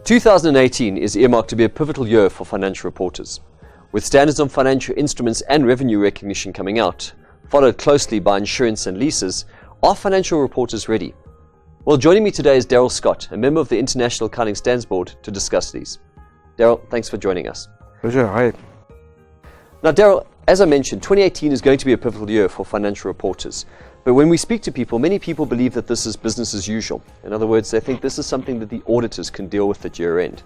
2018 is earmarked to be a pivotal year for financial reporters. With standards on financial instruments and revenue recognition coming out, followed closely by insurance and leases, are financial reporters ready? Well, joining me today is Darrel Scott, a member of the International Accounting Standards Board, to discuss these. Darrel, thanks for joining us. Pleasure. Hi. Now, Darrel, as I mentioned, 2018 is going to be a pivotal year for financial reporters. But when we speak to people, many people believe that this is business as usual. In other words, they think this is something that the auditors can deal with at year end.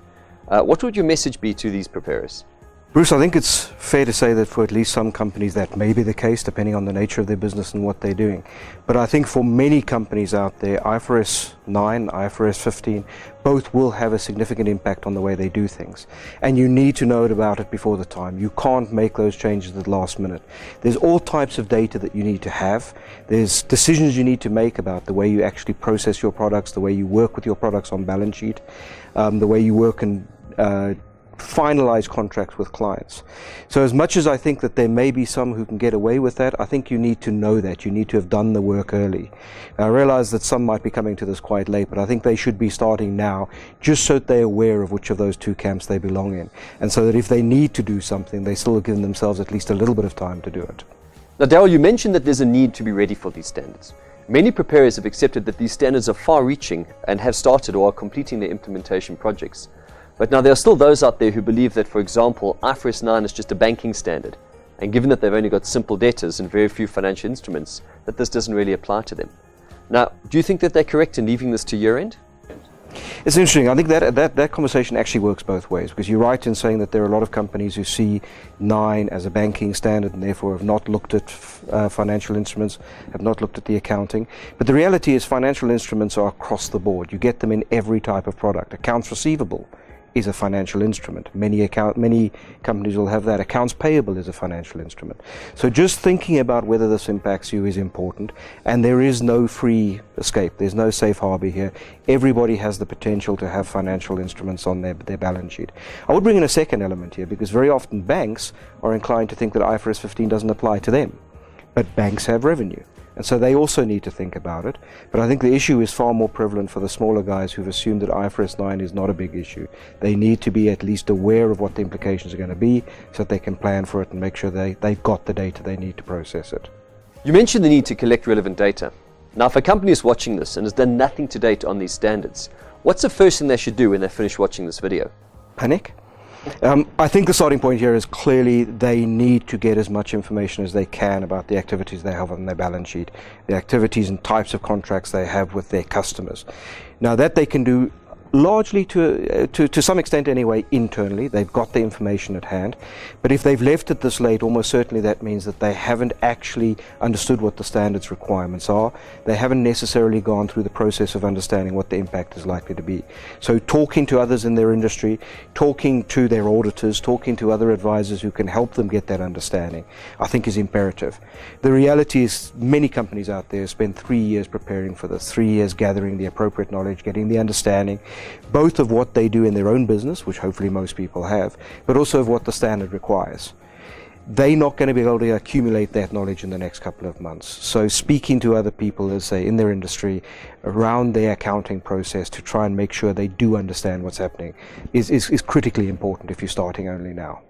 What would your message be to these preparers? Bruce, I think it's fair to say that for at least some companies that may be the case, depending on the nature of their business and what they're doing. But I think for many companies out there, IFRS 9, IFRS 15, both will have a significant impact on the way they do things. And you need to know about it before the time. You can't make those changes at the last minute. There's all types of data that you need to have. There's decisions you need to make about the way you actually process your products, the way you work with your products on balance sheet, the way you work and finalize contracts with clients. So as much as I think that there may be some who can get away with that, I think you need to know that. You need to have done the work early. Now, I realize that some might be coming to this quite late, but I think they should be starting now, just so that they're aware of which of those two camps they belong in. And so that if they need to do something, they still give themselves at least a little bit of time to do it. Now, Darrel, you mentioned that there's a need to be ready for these standards. Many preparers have accepted that these standards are far-reaching and have started or are completing their implementation projects. But now there are still those out there who believe that, for example, IFRS 9 is just a banking standard, and given that they've only got simple debtors and very few financial instruments, that this doesn't really apply to them. Now, do you think that they're correct in leaving this to year end? It's interesting. I think that conversation actually works both ways, because you're right in saying that there are a lot of companies who see 9 as a banking standard and therefore have not looked at financial instruments, have not looked at the accounting. But the reality is financial instruments are across the board. You get them in every type of product. Accounts receivable is a financial instrument. Many companies will have that. Accounts payable is a financial instrument. So just thinking about whether this impacts you is important, and there is no free escape. There's no safe harbor here. Everybody has the potential to have financial instruments on their balance sheet. I would bring in a second element here, because very often banks are inclined to think that IFRS 15 doesn't apply to them. But banks have revenue, and so they also need to think about it. But I think the issue is far more prevalent for the smaller guys who've assumed that IFRS 9 is not a big issue. They need to be at least aware of what the implications are going to be, so that they can plan for it and make sure they've got the data they need to process it. You mentioned the need to collect relevant data. Now, if a company is watching this and has done nothing to date on these standards, what's the first thing they should do when they finish watching this video? Panic? I think the starting point here is clearly they need to get as much information as they can about the activities they have on their balance sheet, the activities and types of contracts they have with their customers. Now, that they can do largely to some extent anyway internally. They've got the information at hand, but if they've left it this late, almost certainly that means that they haven't actually understood what the standards requirements are. They haven't necessarily gone through the process of understanding what the impact is likely to be. So talking to others in their industry, talking to their auditors, talking to other advisors who can help them get that understanding, I think is imperative. The reality is many companies out there spend 3 years preparing for this, 3 years gathering the appropriate knowledge, getting the understanding, both of what they do in their own business, which hopefully most people have, but also of what the standard requires. They're not going to be able to accumulate that knowledge in the next couple of months. So speaking to other people, let's say, in their industry, around their accounting process to try and make sure they do understand what's happening is critically important if you're starting only now.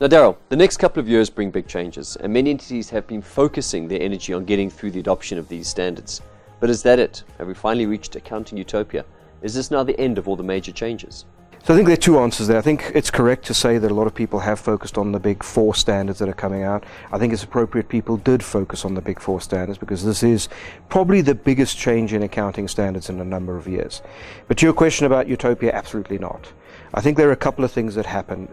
Now, Darrel, the next couple of years bring big changes, and many entities have been focusing their energy on getting through the adoption of these standards. But is that it? Have we finally reached accounting utopia? Is this now the end of all the major changes? So I think there are two answers there. I think it's correct to say that a lot of people have focused on the big 4 standards that are coming out. I think it's appropriate people did focus on the big 4 standards, because this is probably the biggest change in accounting standards in a number of years. But to your question about utopia, absolutely not. I think there are a couple of things that happen.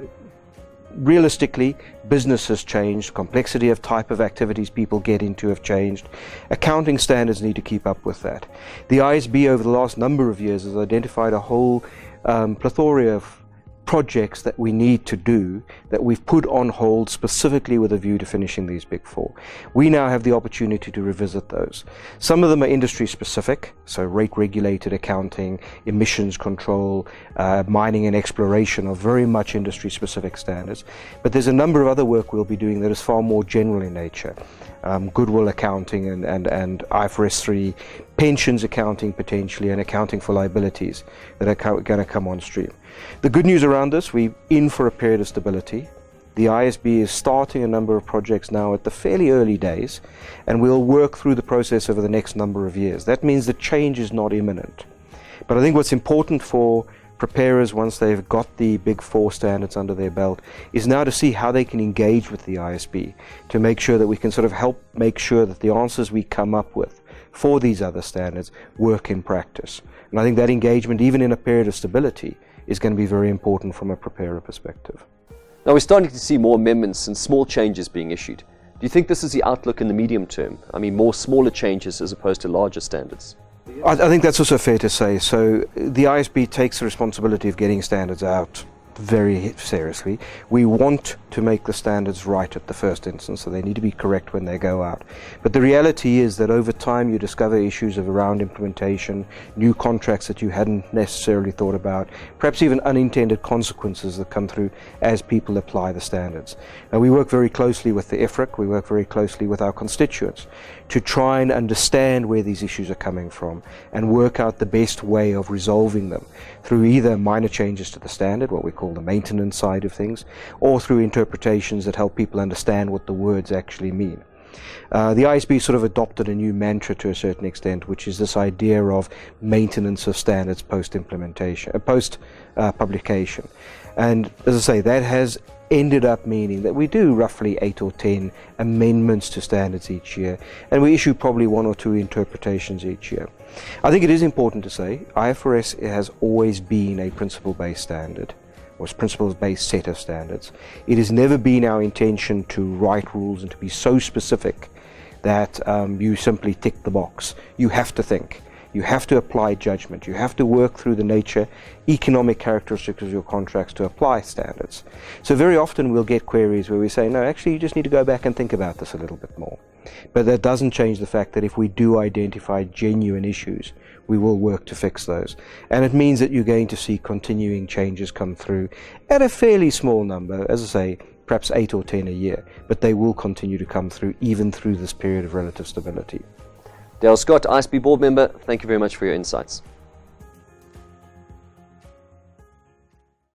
Realistically, business has changed, complexity of type of activities people get into have changed. Accounting standards need to keep up with that. The IASB over the last number of years has identified a whole plethora of projects that we need to do that we've put on hold specifically with a view to finishing these big 4. We now have the opportunity to revisit those. Some of them are industry specific, so rate regulated accounting, emissions control, mining and exploration are very much industry specific standards. But there's a number of other work we'll be doing that is far more general in nature. goodwill accounting and IFRS 3, pensions accounting potentially, and accounting for liabilities that are going to come on stream. The good news around this, we're in for a period of stability. The IASB is starting a number of projects now at the fairly early days, and we'll work through the process over the next number of years. That means the change is not imminent. But I think what's important for preparers, once they've got the big 4 standards under their belt, is now to see how they can engage with the IASB to make sure that we can sort of help make sure that the answers we come up with for these other standards work in practice. And I think that engagement, even in a period of stability, is going to be very important from a preparer perspective. Now we're starting to see more amendments and small changes being issued. Do you think this is the outlook in the medium term? I mean, more smaller changes as opposed to larger standards? I think that's also fair to say. So the IASB takes the responsibility of getting standards out very seriously. We want to make the standards right at the first instance, so they need to be correct when they go out. But the reality is that over time you discover issues around implementation, new contracts that you hadn't necessarily thought about, perhaps even unintended consequences that come through as people apply the standards. Now we work very closely with the IFRIC, we work very closely with our constituents to try and understand where these issues are coming from and work out the best way of resolving them through either minor changes to the standard, what we call the maintenance side of things, or through interpretations that help people understand what the words actually mean. The IASB sort of adopted a new mantra to a certain extent, which is this idea of maintenance of standards post-implementation, post-publication. And as I say, that has ended up meaning that we do roughly 8 or 10 amendments to standards each year, and we issue probably 1 or 2 interpretations each year. I think it is important to say IFRS has always been a principle-based standard, or principles-based set of standards. It has never been our intention to write rules and to be so specific that you simply tick the box. You have to think. You have to apply judgment. You have to work through the nature, economic characteristics of your contracts to apply standards. So very often we'll get queries where we say, no, actually you just need to go back and think about this a little bit more. But that doesn't change the fact that if we do identify genuine issues, we will work to fix those. And it means that you're going to see continuing changes come through at a fairly small number, as I say, perhaps 8 or 10 a year, but they will continue to come through even through this period of relative stability. Darrel Scott, IASB board member, thank you very much for your insights.